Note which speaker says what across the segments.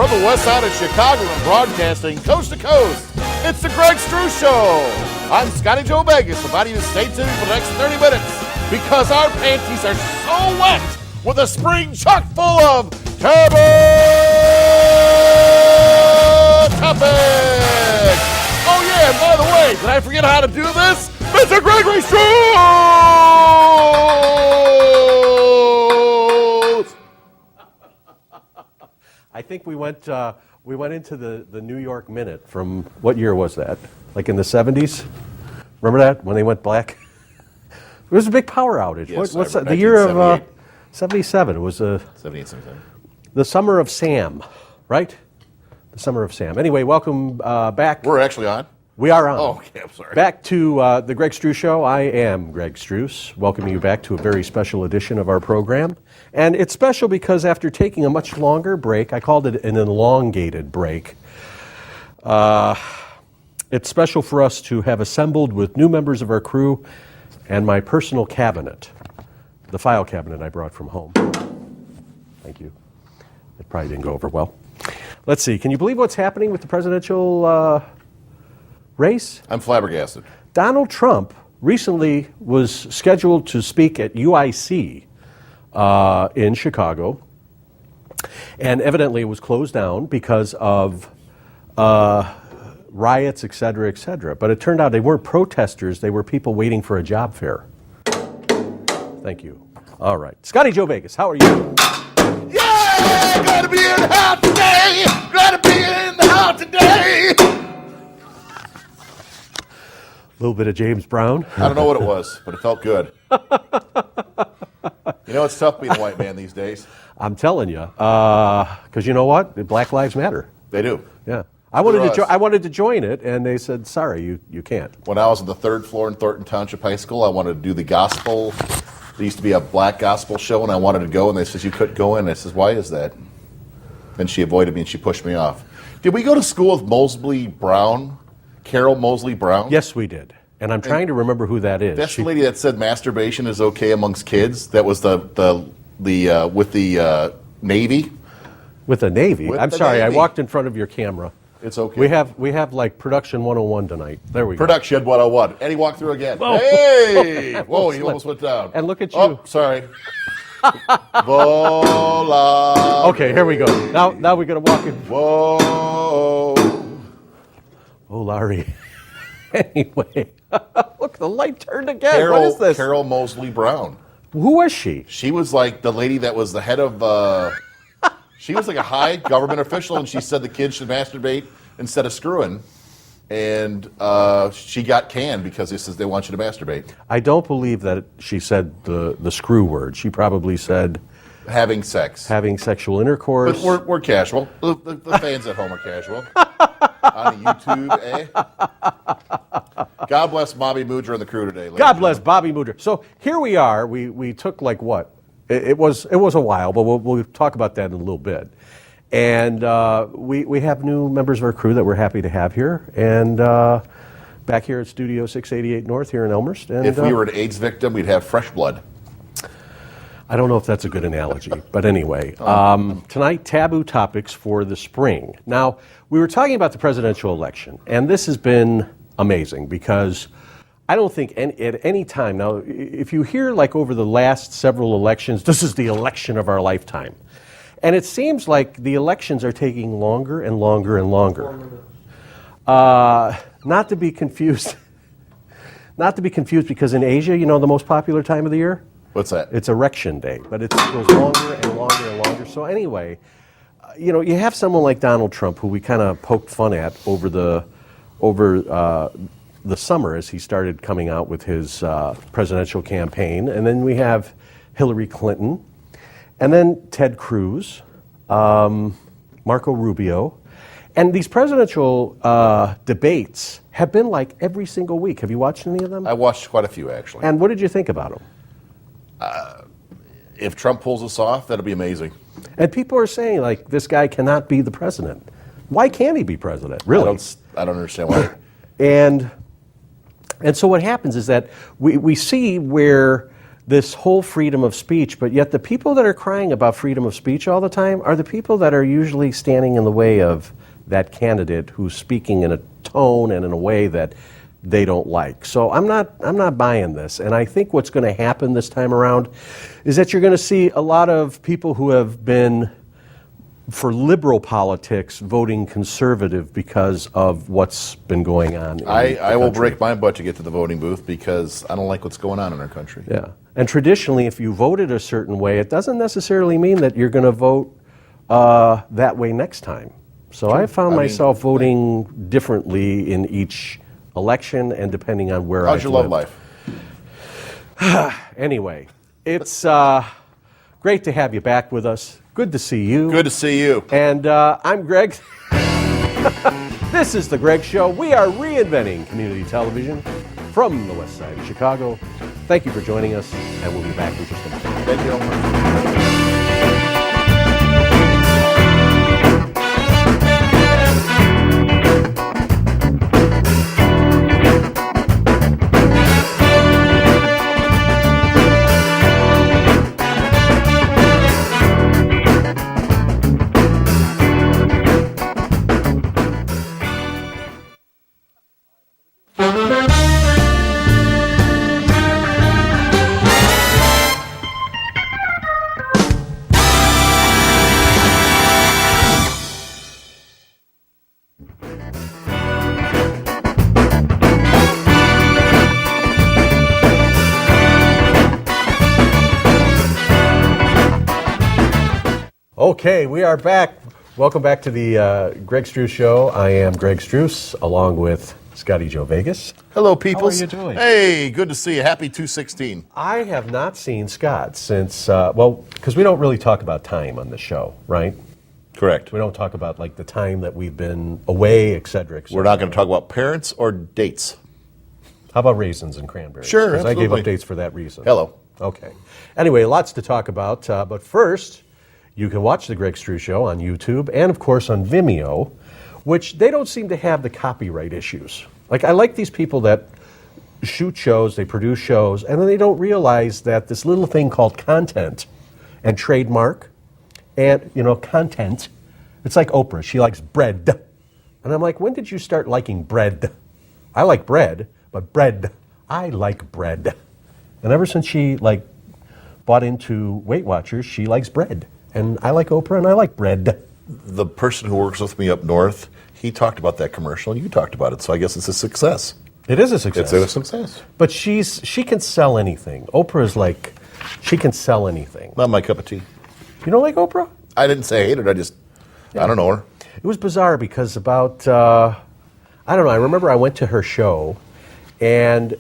Speaker 1: from the west side of Chicago and broadcasting coast to coast. It's the Greg Struss Show. I'm Scotty Joe Vegas, inviting you to stay tuned for the next 30 minutes because our panties are so wet with a spring chock full of taboo topics. Oh yeah, and by the way, did I forget how to do this? Mr. Gregory Struss!
Speaker 2: I think we went into the New York Minute from, what year was that? Like in the 70s? Remember that, when they went black? It was a big power outage.
Speaker 1: Yes,
Speaker 2: What's that? The year of 77. It was
Speaker 1: 78, 77.
Speaker 2: the summer of Sam, right? The summer of Sam. Anyway, welcome back.
Speaker 1: We're actually on.
Speaker 2: We are on.
Speaker 1: Oh, okay, I'm sorry.
Speaker 2: Back to the Greg Struss Show. I am Greg Struss, welcoming you back to a very special edition of our program. And it's special because after taking a much longer break, I called it an elongated break, it's special for us to have assembled with new members of our crew and my personal cabinet, the file cabinet I brought from home. Thank you. It probably didn't go over well. Let's see. Can you believe what's happening with the presidential race?
Speaker 1: I'm flabbergasted.
Speaker 2: Donald Trump recently was scheduled to speak at UIC in Chicago, and evidently it was closed down because of riots, et cetera, et cetera. But it turned out they weren't protesters, they were people waiting for a job fair. Thank you. All right. Scotty Joe Vegas, how are you?
Speaker 1: Yeah! Glad to be in the house today! Glad to be in the house today!
Speaker 2: A little bit of James Brown.
Speaker 1: I don't know what it was, but it felt good. You know, it's tough being a white man these days.
Speaker 2: I'm telling you, because you know what? Black Lives Matter.
Speaker 1: They do.
Speaker 2: Yeah. I wanted to join it, and they said, sorry, you can't.
Speaker 1: When I was on the third floor in Thornton Township High School, I wanted to do the gospel. There used to be a black gospel show, and I wanted to go, and they said, you couldn't go in. I says, why is that? And she avoided me, and she pushed me off. Did we go to school with Mosley Brown? Carol Mosley Brown?
Speaker 2: Yes, we did. And I'm trying to remember who that is.
Speaker 1: That's the lady that said masturbation is okay amongst kids. That was the with the Navy.
Speaker 2: With the Navy?
Speaker 1: With
Speaker 2: I'm
Speaker 1: the
Speaker 2: sorry,
Speaker 1: Navy.
Speaker 2: I walked in front of your camera.
Speaker 1: It's okay.
Speaker 2: We have like Production 101 tonight. There we go.
Speaker 1: Production 101. And he walked through again.
Speaker 2: Whoa.
Speaker 1: Hey! Whoa, he almost went down.
Speaker 2: And look at you.
Speaker 1: Oh, sorry. Vola.
Speaker 2: Okay, here we go. Now we're going to walk in.
Speaker 1: Whoa.
Speaker 2: Oh, Larry. Anyway, look, the light turned again. What is this?
Speaker 1: Carol Mosley Brown.
Speaker 2: Who was she?
Speaker 1: She was like the lady that was the head of, she was like a high government official, and she said the kids should masturbate instead of screwing. And she got canned because it says they want you to masturbate.
Speaker 2: I don't believe that she said the screw word. She probably said
Speaker 1: having sex.
Speaker 2: Having sexual intercourse.
Speaker 1: But we're casual. The fans at home are casual. On YouTube, eh? God bless Bobby Moodger and the crew today.
Speaker 2: God bless Bobby Moodger. So here we are. We took like what? It was a while, but we'll talk about that in a little bit. And we have new members of our crew that we're happy to have here. And back here at Studio 688 North here in Elmhurst. And,
Speaker 1: if we were an AIDS victim, we'd have fresh blood.
Speaker 2: I don't know if that's a good analogy, but anyway. Tonight, taboo topics for the spring. Now, we were talking about the presidential election, and this has been amazing because I don't think at any time, now, if you hear like over the last several elections, this is the election of our lifetime. And it seems like the elections are taking longer and longer and longer. Not to be confused because in Asia, you know the most popular time of the year?
Speaker 1: What's that?
Speaker 2: It's Erection Day, but it goes longer and longer and longer. So anyway, you have someone like Donald Trump, who we kind of poked fun at over the summer as he started coming out with his presidential campaign, and then we have Hillary Clinton, and then Ted Cruz, Marco Rubio, and these presidential debates have been like every single week. Have you watched any of them?
Speaker 1: I watched quite a few, actually.
Speaker 2: And what did you think about them?
Speaker 1: If Trump pulls this off, that'll be amazing.
Speaker 2: And people are saying, like, this guy cannot be the president. Why can't he be president, really?
Speaker 1: I don't understand why.
Speaker 2: And so what happens is that we see where this whole freedom of speech, but yet the people that are crying about freedom of speech all the time are the people that are usually standing in the way of that candidate who's speaking in a tone and in a way that they don't like. So I'm not buying this. And I think what's going to happen this time around is that you're going to see a lot of people who have been for liberal politics voting conservative because of what's been going on.
Speaker 1: I will break my butt to get to the voting booth because I don't like what's going on in our country.
Speaker 2: Yeah. And traditionally, if you voted a certain way, it doesn't necessarily mean that you're going to vote that way next time. So I found myself voting differently in each election and depending on where
Speaker 1: How's your love life?
Speaker 2: Anyway, it's great to have you back with us. Good to see you.
Speaker 1: Good to see you.
Speaker 2: And I'm Greg. This is The Greg Show. We are reinventing community television from the west side of Chicago. Thank you for joining us, and we'll be back in just a minute.
Speaker 1: Thank you.
Speaker 2: Okay, we are back. Welcome back to the Greg Struss Show. I am Greg Struss, along with Scotty Joe Vegas.
Speaker 1: Hello, people.
Speaker 2: How are you doing?
Speaker 1: Hey, good to see you. Happy 216.
Speaker 2: I have not seen Scott since, because we don't really talk about time on the show, right?
Speaker 1: Correct.
Speaker 2: We don't talk about like the time that we've been away, et cetera, et cetera.
Speaker 1: We're not going to talk about parents or dates.
Speaker 2: How about raisins and cranberries?
Speaker 1: Sure,
Speaker 2: because I gave
Speaker 1: absolutely.
Speaker 2: updates for that reason.
Speaker 1: Hello.
Speaker 2: Okay. Anyway, lots to talk about, but first, you can watch The Greg Struss Show on YouTube and, of course, on Vimeo, which they don't seem to have the copyright issues. Like, I like these people that shoot shows, they produce shows, and then they don't realize that this little thing called content and trademark and, content, it's like Oprah. She likes bread. And I'm like, when did you start liking bread? I like bread, but bread, I like bread. And ever since she, bought into Weight Watchers, she likes bread. And I like Oprah and I like bread.
Speaker 1: The person who works with me up north, he talked about that commercial and you talked about it, so I guess it's a success.
Speaker 2: It is a success.
Speaker 1: It's a success.
Speaker 2: But she can sell anything. Oprah is like, she can sell anything.
Speaker 1: Not my cup of tea.
Speaker 2: You don't like Oprah?
Speaker 1: I didn't say I hate her, I don't know her.
Speaker 2: It was bizarre because about, I don't know, I remember I went to her show and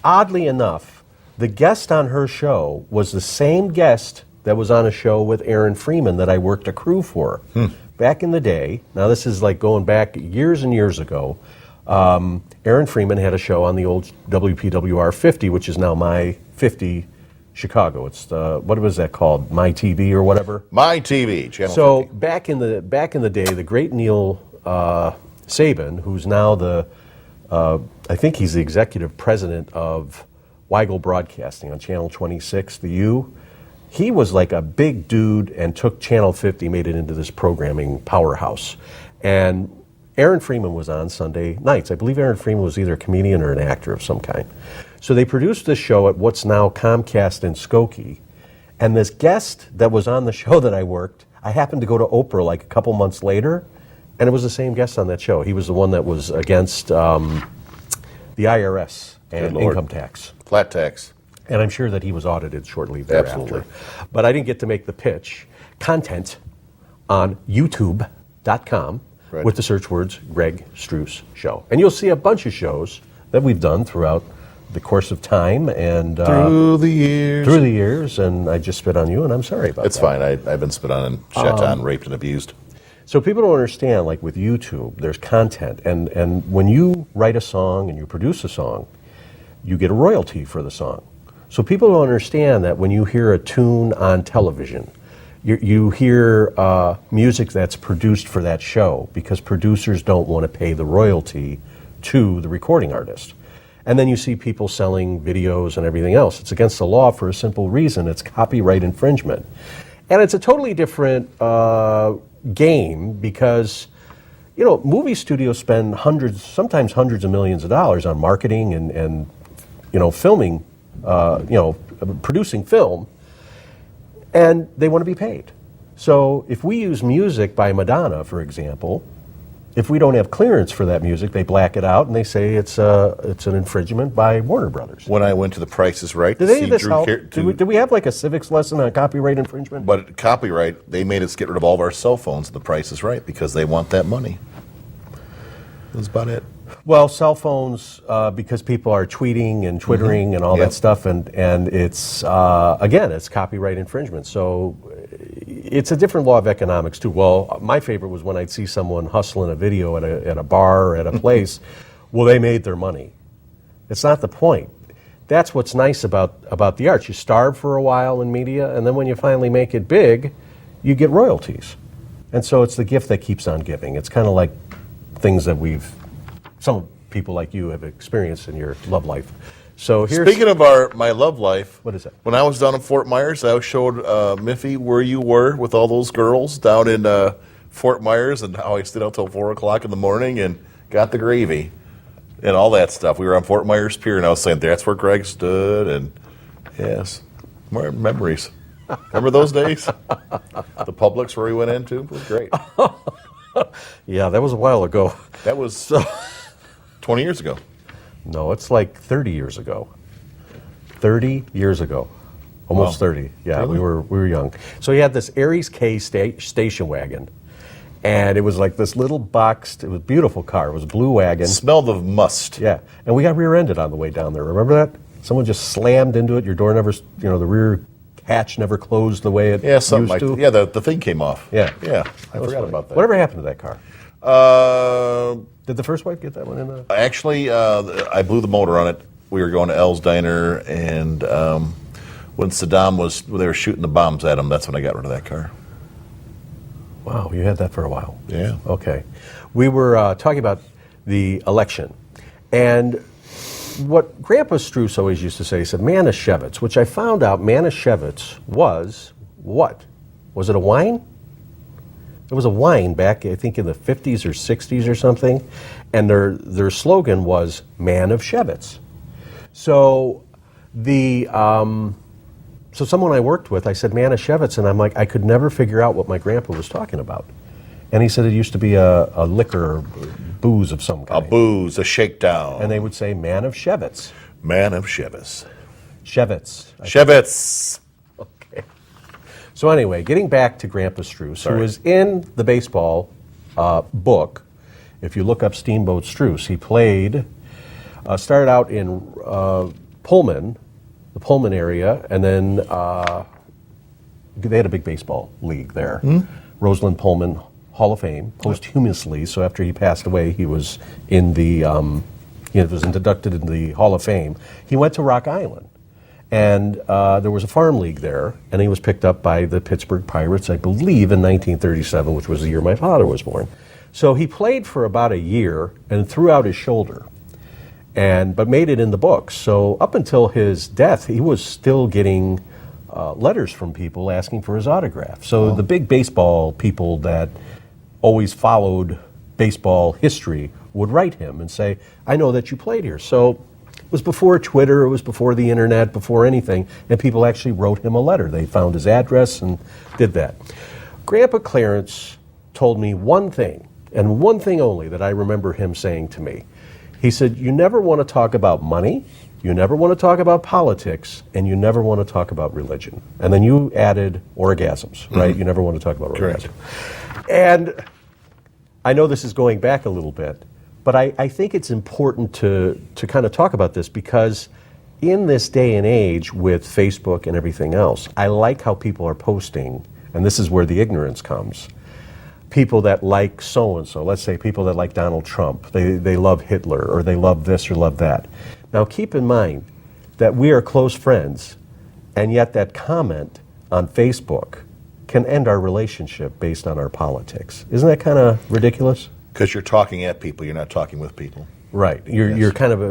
Speaker 2: oddly enough, the guest on her show was the same guest that was on a show with Aaron Freeman that I worked a crew for. Back in the day, now this is like going back years and years ago, Aaron Freeman had a show on the old WPWR 50, which is now My 50 Chicago. It's what was that called? My TV or whatever?
Speaker 1: My TV, Channel
Speaker 2: So
Speaker 1: 50.
Speaker 2: back in the day, the great Neil Sabin, who's now I think he's the executive president of Weigel Broadcasting on Channel 26, the U. He was like a big dude and took Channel 50, made it into this programming powerhouse. And Aaron Freeman was on Sunday nights. I believe Aaron Freeman was either a comedian or an actor of some kind. So they produced this show at what's now Comcast in Skokie. And this guest that was on the show that I worked, I happened to go to Oprah like a couple months later, and it was the same guest on that show. He was the one that was against the IRS and income tax.
Speaker 1: Flat tax.
Speaker 2: And I'm sure that he was audited shortly thereafter.
Speaker 1: Absolutely.
Speaker 2: But I didn't get to make the pitch. Content on youtube.com
Speaker 1: Right.
Speaker 2: with the search words Greg Struss Show. And you'll see a bunch of shows that we've done throughout the course of time and
Speaker 1: Through the years.
Speaker 2: and I just spit on you, and I'm sorry about
Speaker 1: It's
Speaker 2: that.
Speaker 1: fine. I've been spit on and shat on, raped and abused.
Speaker 2: So people don't understand, like with YouTube, there's content, and when you write a song and you produce a song, you get a royalty for the song. So people don't understand that when you hear a tune on television, you hear music that's produced for that show because producers don't want to pay the royalty to the recording artist. And then you see people selling videos and everything else. It's against the law for a simple reason. It's copyright infringement. And it's a totally different game because, movie studios spend sometimes hundreds of millions of dollars on marketing and filming, producing film, and they want to be paid. So if we use music by Madonna, for example, if we don't have clearance for that music, they black it out and they say it's an infringement by Warner Brothers.
Speaker 1: When I went to the Price is Right,
Speaker 2: Did any of this help? Did we have like a civics lesson on copyright infringement?
Speaker 1: But copyright, they made us get rid of all of our cell phones in the Price is Right because they want that money. That's about it.
Speaker 2: Well, cell phones, because people are tweeting and twittering and all that stuff, and it's, again, it's copyright infringement. So it's a different law of economics, too. Well, my favorite was when I'd see someone hustling a video at a bar or at a place. Well, they made their money. It's not the point. That's what's nice about the arts. You starve for a while in media, and then when you finally make it big, you get royalties. And so it's the gift that keeps on giving. It's kind of like things that some people like you have experienced in your love life. So
Speaker 1: speaking of my love life,
Speaker 2: what is that?
Speaker 1: When I was down in Fort Myers, I showed Miffy where you were with all those girls down in Fort Myers and how I stayed out till 4 o'clock in the morning and got the gravy and all that stuff. We were on Fort Myers Pier, and I was saying that's where Greg stood, and yes, more memories. Remember those days? The Publix where we went into? It was great.
Speaker 2: Yeah, that was a while ago.
Speaker 1: That was 20 years ago.
Speaker 2: No, it's like 30 years ago. 30 years ago. Almost 30. Yeah,
Speaker 1: really?
Speaker 2: we were young. So he had this Aries K station wagon. And it was like this little boxed, it was a beautiful car. It was a blue wagon.
Speaker 1: Smelled of must.
Speaker 2: Yeah. And we got rear-ended on the way down there. Remember that? Someone just slammed into it. Your door never, the rear hatch never closed the way it used to.
Speaker 1: Yeah, the thing came off.
Speaker 2: Yeah.
Speaker 1: Yeah, I forgot about that.
Speaker 2: Whatever happened to that car? Did the first wife get that one in the...
Speaker 1: Actually, I blew the motor on it. We were going to L's Diner, and when they were shooting the bombs at him, that's when I got rid of that car.
Speaker 2: Wow, you had that for a while.
Speaker 1: Yeah.
Speaker 2: Okay. We were talking about the election, and what Grandpa Struss always used to say, he said, Manischewitz, which I found out Manischewitz was what? Was it a wine? It was a wine back, I think, in the 50s or 60s or something, and their slogan was Man of Shevitz. So so someone I worked with, I said Manischewitz, and I'm like, I could never figure out what my grandpa was talking about. And he said it used to be a liquor, or booze of some kind.
Speaker 1: A booze, a shakedown.
Speaker 2: And they would say Man of Shevitz.
Speaker 1: Man of Shevitz.
Speaker 2: Shevitz.
Speaker 1: Shevitz.
Speaker 2: Okay. So anyway, getting back to Grandpa Struss, who was in the baseball book. If you look up Steamboat Struss, he started out in Pullman, the Pullman area, and then they had a big baseball league there. Roseland Pullman Hall of Fame, posthumously. So after he passed away, he was in was inducted in the Hall of Fame. He went to Rock Island, and there was a farm league there, and he was picked up by the Pittsburgh Pirates, I believe, in 1937, which was the year my father was born. So he played for about a year and threw out his shoulder, but made it in the books. So up until his death, he was still getting letters from people asking for his autograph. So the big baseball people that always followed baseball history would write him and say, I know that you played here. So it was before Twitter, it was before the internet, before anything, and people actually wrote him a letter. They found his address and did that. Grandpa Clarence told me one thing, and one thing only, that I remember him saying to me. He said, you never want to talk about money, you never want to talk about politics, and you never want to talk about religion. And then you added orgasms, right? You never want to talk about orgasms. And I know this is going back a little bit, but I think it's important to kind of talk about this, because in this day and age with Facebook and everything else, I like how people are posting, and this is where the ignorance comes. People that like so-and-so, let's say people that like Donald Trump, they love Hitler, or they love this or love that. Now keep in mind that we are close friends, and yet that comment on Facebook can end our relationship based on our politics. Isn't that kind of ridiculous?
Speaker 1: Because you're talking at people, you're not talking with people.
Speaker 2: Right. You're kind of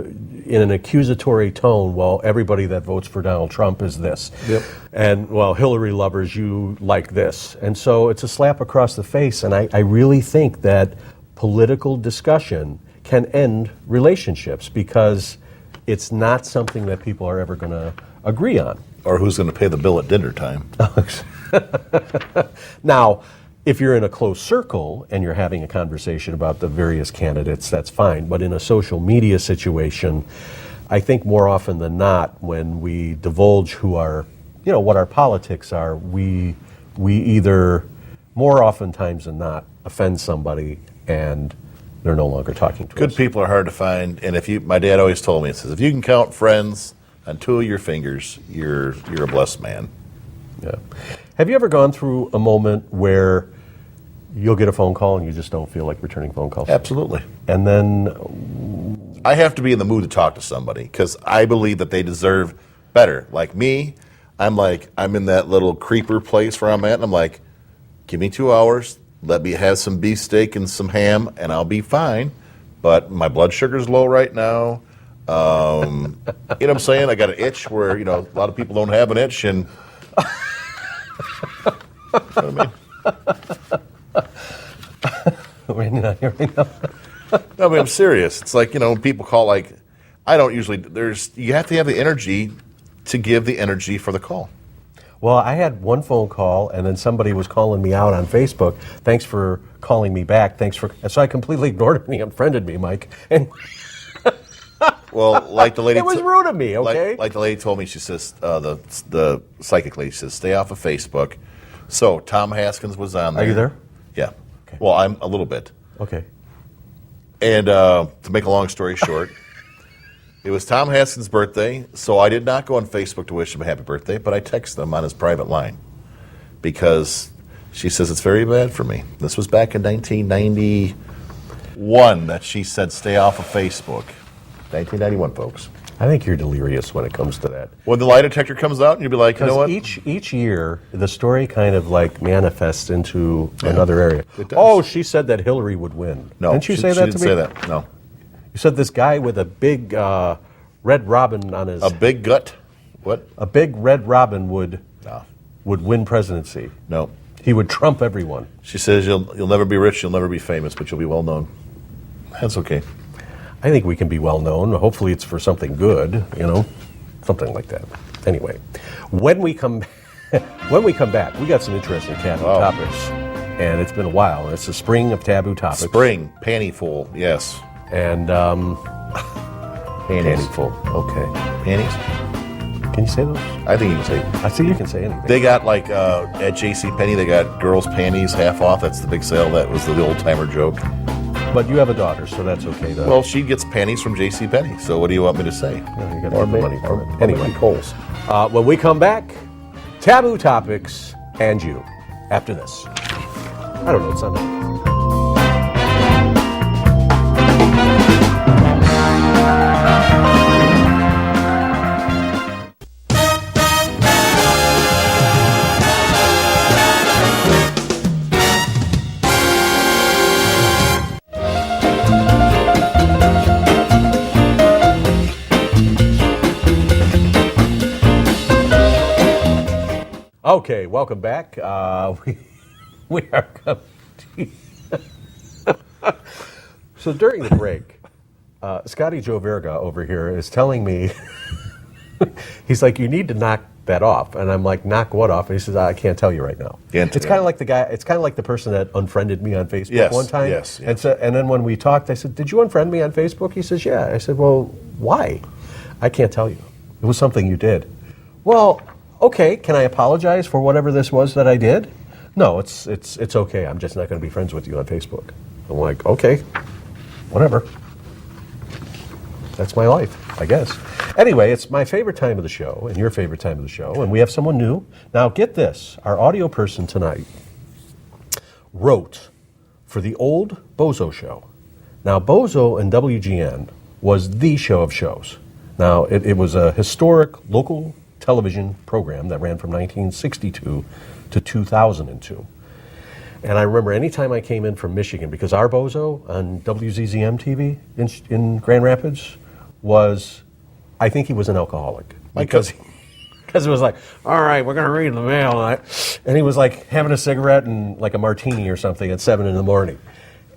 Speaker 2: in an accusatory tone. Well, everybody that votes for Donald Trump is this.
Speaker 1: Yep.
Speaker 2: And, well, Hillary lovers, you like this. And so it's a slap across the face. And I really think that political discussion can end relationships because it's not something that people are ever going to agree on.
Speaker 1: Or who's going to pay the bill at dinner time?
Speaker 2: Now, if you're in a close circle and you're having a conversation about the various candidates, that's fine. But in a social media situation, I think more often than not, when we divulge who our, what our politics are, we either, more oftentimes than not, offend somebody and they're no longer talking to us.
Speaker 1: Good people are hard to find, and my dad always told me, he says, if you can count friends on two of your fingers, you're a blessed man.
Speaker 2: Yeah. Have you ever gone through a moment where you'll get a phone call and you just don't feel like returning phone calls?
Speaker 1: Absolutely.
Speaker 2: And then
Speaker 1: I have to be in the mood to talk to somebody because I believe that they deserve better. Like me, I'm in that little creeper place where I'm at, and I'm like, give me 2 hours, let me have some beefsteak and some ham, and I'll be fine. But my blood sugar's low right now. You know what I'm saying? I got an itch where, a lot of people don't have an itch, and you know what I mean? No, I mean, I'm serious. It's like, when people call, I don't usually, you have to have the energy to give the energy for the call.
Speaker 2: Well, I had one phone call, and then somebody was calling me out on Facebook. Thanks for calling me back. So I completely ignored him. He unfriended me, Mike. And
Speaker 1: well, like the lady,
Speaker 2: it was rude of me. Okay.
Speaker 1: Like the lady told me, she says, the psychic lady says, stay off of Facebook. So Tom Haskins was on there.
Speaker 2: Are you there?
Speaker 1: Yeah.
Speaker 2: Okay.
Speaker 1: Well, I'm a little bit.
Speaker 2: Okay.
Speaker 1: And to make a long story short, it was Tom Haskins' birthday, so I did not go on Facebook to wish him a happy birthday, but I texted him on his private line because she says it's very bad for me. This was back in 1991 that she said stay off of Facebook. 1991, folks.
Speaker 2: I think you're delirious when it comes to that.
Speaker 1: When the lie detector comes out, and you'll be like, you know what?
Speaker 2: Each year, the story kind of manifests into another area.
Speaker 1: It does.
Speaker 2: Oh, she said that Hillary would win.
Speaker 1: No,
Speaker 2: Didn't you say
Speaker 1: she
Speaker 2: that
Speaker 1: didn't
Speaker 2: to me?
Speaker 1: say that. No.
Speaker 2: You said this guy with a big red robin on his...
Speaker 1: A big gut? What?
Speaker 2: A big red robin would
Speaker 1: No.
Speaker 2: win presidency.
Speaker 1: No.
Speaker 2: He would trump everyone.
Speaker 1: She says you'll never be rich, you'll never be famous, but you'll be well known. That's okay.
Speaker 2: I think we can be well known. Hopefully it's for something good, something like that. Anyway, when we come back, we got some interesting taboo topics. And it's been a while. It's the spring of taboo topics.
Speaker 1: Spring, pantyful, yes.
Speaker 2: And
Speaker 1: Panties.
Speaker 2: Pantyful. Okay.
Speaker 1: Panties?
Speaker 2: Can you say those?
Speaker 1: I think you can say.
Speaker 2: I think you can say anything.
Speaker 1: They got at JCPenney, they got girls' panties half off. That's the big sale. That was the old timer joke.
Speaker 2: But you have a daughter, so that's okay.
Speaker 1: Well, she gets panties from JCPenney. So what do you want me to say?
Speaker 2: You got to get the money for it. Anyway,
Speaker 1: Coles.
Speaker 2: when we come back, taboo topics and you. After this, I don't know. It's on. Okay, welcome back. We are coming to So during the break, Scotty Joe Verga over here is telling me, he's like, you need to knock that off. And I'm like, knock what off? And he says, I can't tell you right now. It's kind of like the guy, it's kind of like the person that unfriended me on Facebook one time.
Speaker 1: Yes.
Speaker 2: And then when we talked, I said, did you unfriend me on Facebook? He says, yeah. I said, well, why? I can't tell you. It was something you did. Well, okay, can I apologize for whatever this was that I did? No, it's okay. I'm just not going to be friends with you on Facebook. I'm like, okay, whatever. That's my life, I guess. Anyway, it's my favorite time of the show and your favorite time of the show, and we have someone new. Now, get this. Our audio person tonight wrote for the old Bozo show. Now, Bozo and WGN was the show of shows. Now, it was a historic local television program that ran from 1962 to 2002. And I remember any time I came in from Michigan, because our bozo on WZZM TV in Grand Rapids was, I think he was an alcoholic. Because it was like, all right, we're going to read the mail. And he was like having a cigarette and like a martini or something at 7 in the morning.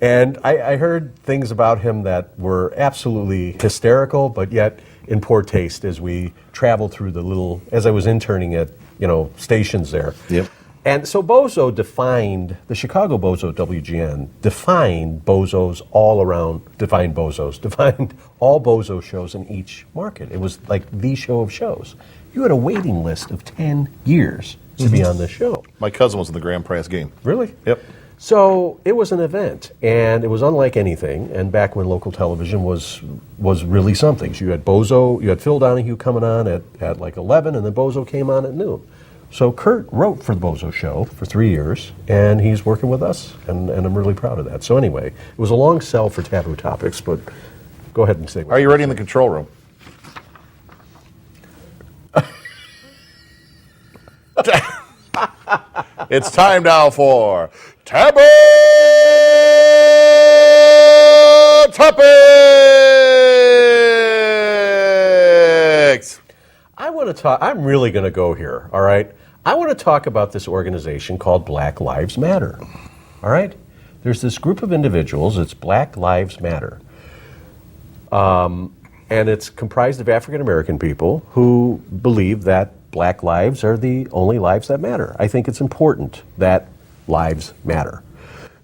Speaker 2: And I heard things about him that were absolutely hysterical, but yet in poor taste as we traveled through as I was interning at, stations there.
Speaker 1: Yep.
Speaker 2: And so Bozo defined, the Chicago Bozo WGN defined bozos all around, defined all bozo shows in each market. It was like the show of shows. You had a waiting list of 10 years to be on this show.
Speaker 1: My cousin was in the grand prize game.
Speaker 2: Really?
Speaker 1: Yep.
Speaker 2: So it was an event, and it was unlike anything. And back when local television was really something. So you had Bozo, you had Phil Donahue coming on at like 11, and then Bozo came on at noon. So Kurt wrote for the Bozo Show for 3 years, and he's working with us, and I'm really proud of that. So anyway, it was a long sell for Taboo Topics, but go ahead and say what
Speaker 1: Are you ready in the control room? It's time now for Taboo Topics!
Speaker 2: I want to talk, I'm really going to go here, all right? I want to talk about this organization called Black Lives Matter, all right? There's this group of individuals, it's Black Lives Matter. And it's comprised of African American people who believe that black lives are the only lives that matter. I think it's important that lives matter.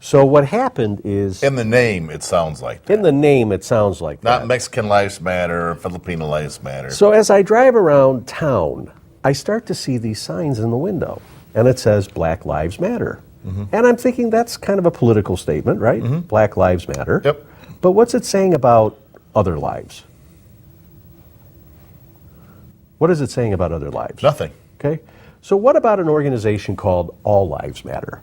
Speaker 2: So what happened is...
Speaker 1: In the name, it sounds like that.
Speaker 2: In the name, it sounds like that.
Speaker 1: Not Mexican lives matter, Filipino lives matter.
Speaker 2: So as I drive around town, I start to see these signs in the window, and it says Black Lives Matter. Mm-hmm. And I'm thinking that's kind of a political statement, right? Mm-hmm. Black Lives Matter.
Speaker 1: Yep.
Speaker 2: But what's it saying about other lives? What is it saying about other lives?
Speaker 1: Nothing.
Speaker 2: Okay. So what about an organization called All Lives Matter?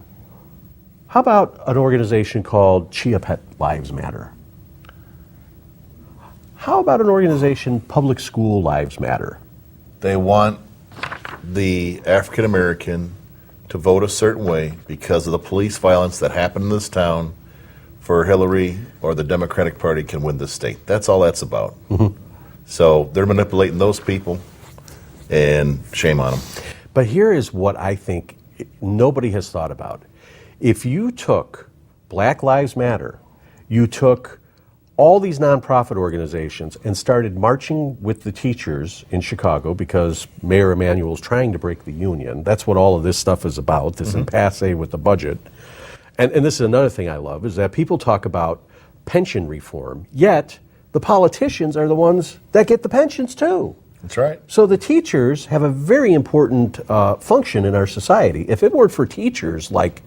Speaker 2: How about an organization called Chia Pet Lives Matter? How about an organization, Public School Lives Matter?
Speaker 1: They want the African American to vote a certain way because of the police violence that happened in this town for Hillary or the Democratic Party can win this state. That's all that's about. Mm-hmm. So they're manipulating those people, and shame on them.
Speaker 2: But here is what I think nobody has thought about. If you took Black Lives Matter, you took all these nonprofit organizations and started marching with the teachers in Chicago because Mayor Emanuel's trying to break the union. That's what all of this stuff is about, this impasse with the budget. And this is another thing I love, is that people talk about pension reform, yet the politicians are the ones that get the pensions too.
Speaker 1: That's right.
Speaker 2: So the teachers have a very important function in our society. If it weren't for teachers like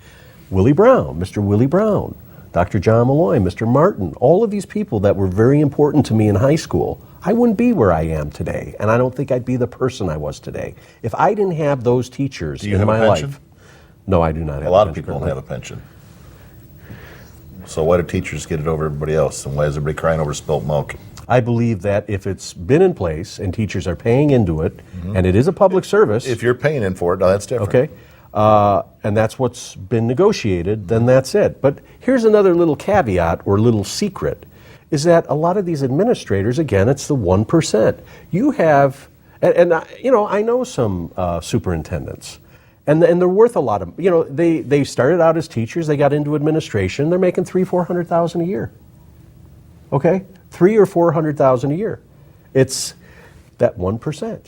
Speaker 2: Willie Brown, Mr. Willie Brown, Dr. John Malloy, Mr. Martin, all of these people that were very important to me in high school, I wouldn't be where I am today, and I don't think I'd be the person I was today. If I didn't have those teachers in my life. No, I do not have a pension.
Speaker 1: A lot of people don't have a pension. So why do teachers get it over everybody else, and why is everybody crying over spilt milk?
Speaker 2: I believe that if it's been in place and teachers are paying into it, and it is a public service.
Speaker 1: If you're paying in for it, now that's different.
Speaker 2: Okay. And that's what's been negotiated, then that's it. But here's another little caveat or little secret, is that a lot of these administrators, again, it's the 1%. You have, I know some superintendents, and they're worth a lot of, they started out as teachers, they got into administration, they're making $300,000-400,000 a year. Okay? $300,000 or $400,000 a year. It's that 1%.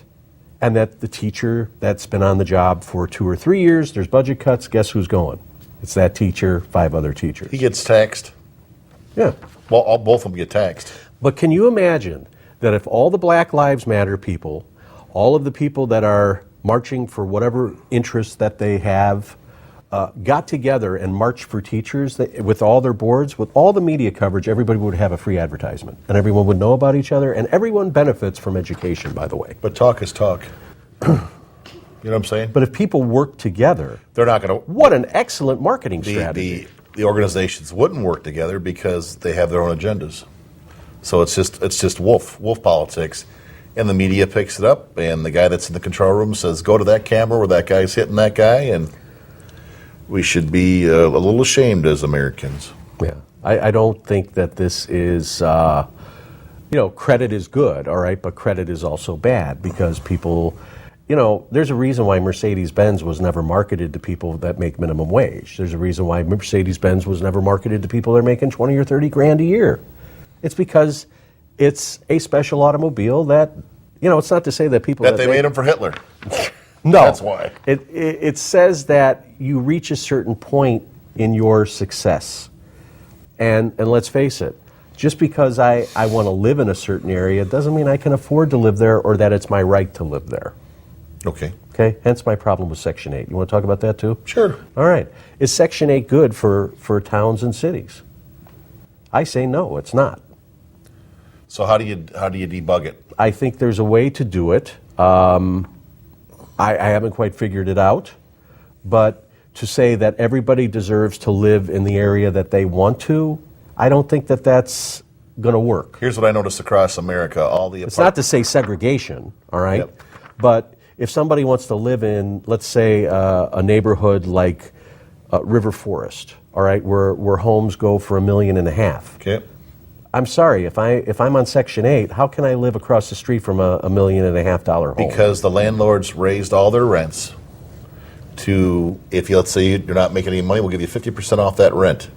Speaker 2: And that the teacher that's been on the job for 2 or 3 years, there's budget cuts, guess who's going? It's that teacher, 5 other teachers.
Speaker 1: He gets taxed.
Speaker 2: Yeah.
Speaker 1: Well, both of them get taxed.
Speaker 2: But can you imagine that if all the Black Lives Matter people, all of the people that are marching for whatever interests that they have, got together and marched for teachers with all their boards, with all the media coverage, everybody would have a free advertisement. And everyone would know about each other, and everyone benefits from education, by the way.
Speaker 1: But talk is talk. You know what I'm saying?
Speaker 2: But if people work together,
Speaker 1: they're not going to.
Speaker 2: What an excellent marketing strategy.
Speaker 1: The organizations wouldn't work together because they have their own agendas. So it's just wolf politics. And the media picks it up, and the guy that's in the control room says, go to that camera where that guy's hitting that guy, and we should be a little ashamed as Americans.
Speaker 2: Yeah, I don't think that this is, credit is good, all right, but credit is also bad because people, there's a reason why Mercedes-Benz was never marketed to people that make minimum wage. There's a reason why Mercedes-Benz was never marketed to people that are making 20 or 30 grand a year. It's because it's a special automobile that, it's not to say that people
Speaker 1: That they made them for Hitler.
Speaker 2: No,
Speaker 1: That's why.
Speaker 2: It says that you reach a certain point in your success. And let's face it, just because I want to live in a certain area doesn't mean I can afford to live there or that it's my right to live there.
Speaker 1: Okay.
Speaker 2: Okay, hence my problem with Section 8. You want to talk about that too?
Speaker 1: Sure.
Speaker 2: All right. Is Section 8 good for towns and cities? I say no, it's not.
Speaker 1: So how do you debug it?
Speaker 2: I think there's a way to do it. I haven't quite figured it out, but to say that everybody deserves to live in the area that they want to, I don't think that that's going to work.
Speaker 1: Here's what I noticed across America:
Speaker 2: It's not to say segregation, all right?
Speaker 1: Yep.
Speaker 2: But if somebody wants to live in, let's say, a neighborhood like River Forest, all right, where homes go for $1.5 million.
Speaker 1: Okay.
Speaker 2: I'm sorry, if I'm on Section 8, how can I live across the street from a $1.5 million home?
Speaker 1: Because the landlords raised all their rents to, if you, let's say you're not making any money, we'll give you 50% off that rent.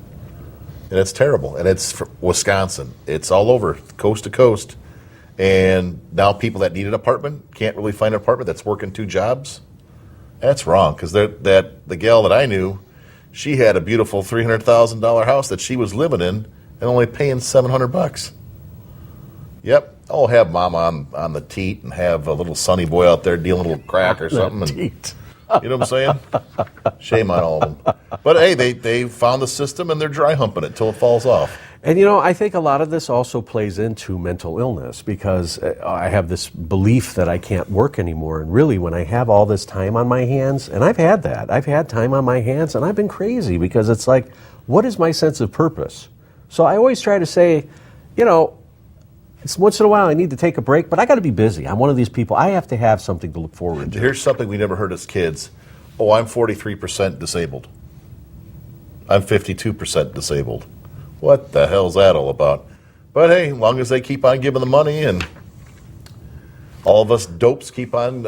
Speaker 1: And it's terrible. And it's for Wisconsin. It's all over, coast to coast. And now people that need an apartment can't really find an apartment that's working 2 jobs. That's wrong, because the gal that I knew, she had a beautiful $300,000 house that she was living in and only paying $700. Yep. Oh, have mama on the teat and have a little sunny boy out there dealing a little crack or something. And, you know what I'm saying? Shame on all of them. But hey, they found the system and they're dry humping it till it falls off.
Speaker 2: And I think a lot of this also plays into mental illness because I have this belief that I can't work anymore. And really, when I have all this time on my hands, and I've had that, I've had time on my hands and I've been crazy because it's like, what is my sense of purpose? So I always try to say, it's once in a while I need to take a break, but I got to be busy. I'm one of these people. I have to have something to look forward to.
Speaker 1: Here's something we never heard as kids. Oh, I'm 43% disabled. I'm 52% disabled. What the hell's that all about? But hey, as long as they keep on giving the money and all of us dopes keep on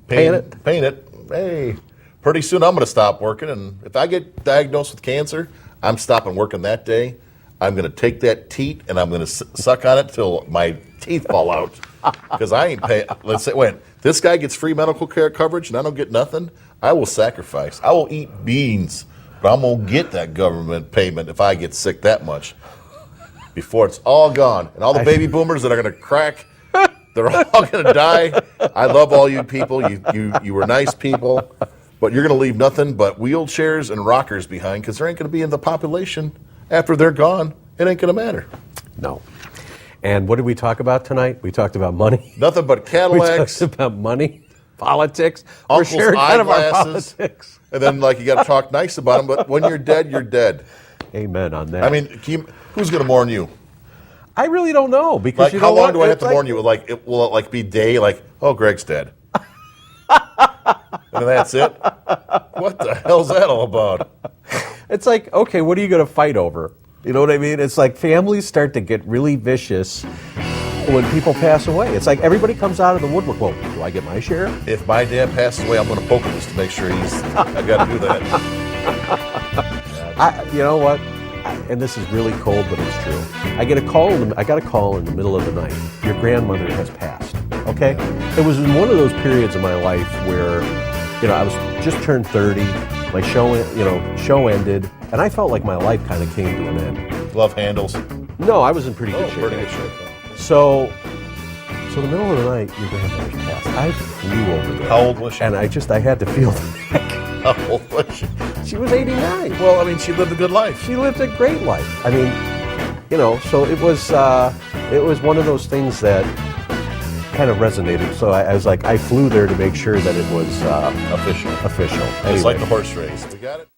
Speaker 1: paying it, hey, pretty soon I'm going to stop working. And if I get diagnosed with cancer, I'm stopping working that day. I'm going to take that teat and I'm going to suck on it till my teeth fall out. Because I ain't paying. Let's say, wait, this guy gets free medical care coverage and I don't get nothing. I will sacrifice. I will eat beans, but I'm going to get that government payment if I get sick that much before it's all gone. And all the baby boomers that are going to crack, they're all going to die. I love all you people. You were nice people, but you're going to leave nothing but wheelchairs and rockers behind because there ain't going to be in the population. After they're gone, it ain't going to matter.
Speaker 2: No. And what did we talk about tonight? We talked about money.
Speaker 1: Nothing but Cadillacs.
Speaker 2: We talked about money, politics.
Speaker 1: Uncle's
Speaker 2: We're sharing kind of our
Speaker 1: eyeglasses.
Speaker 2: politics.
Speaker 1: And then, you got to talk nice about them, but when you're dead, you're dead.
Speaker 2: Amen on that.
Speaker 1: I mean, who's going to mourn you?
Speaker 2: I really don't know because
Speaker 1: How long do I have to mourn you? Will it be day? Oh, Greg's dead. And that's it? What the hell's that all about?
Speaker 2: It's like, okay, what are you going to fight over? You know what I mean? It's like families start to get really vicious when people pass away. It's like everybody comes out of the woodwork. Well, do I get my share?
Speaker 1: If my dad passes away, I'm going to poke him just to make sure I got to do that.
Speaker 2: You know what? And this is really cold, but it's true. I got a call in the middle of the night. Your grandmother has passed. Okay? It was in one of those periods of my life where, I was just turned 30. My show ended, and I felt like my life kind of came to an end.
Speaker 1: Love handles.
Speaker 2: No, I was in pretty good shape.
Speaker 1: Pretty good shape.
Speaker 2: So in the middle of the night, your grandmother passed. I flew over there.
Speaker 1: How old was she?
Speaker 2: And I had to feel the neck.
Speaker 1: How old was she?
Speaker 2: She was 89.
Speaker 1: Well, she lived a good life.
Speaker 2: She lived a great life. So it was one of those things that kind of resonated. So I was like, I flew there to make sure that it was
Speaker 1: official.
Speaker 2: Official.
Speaker 1: It's
Speaker 2: Anyway.
Speaker 1: like the horse race. We got it.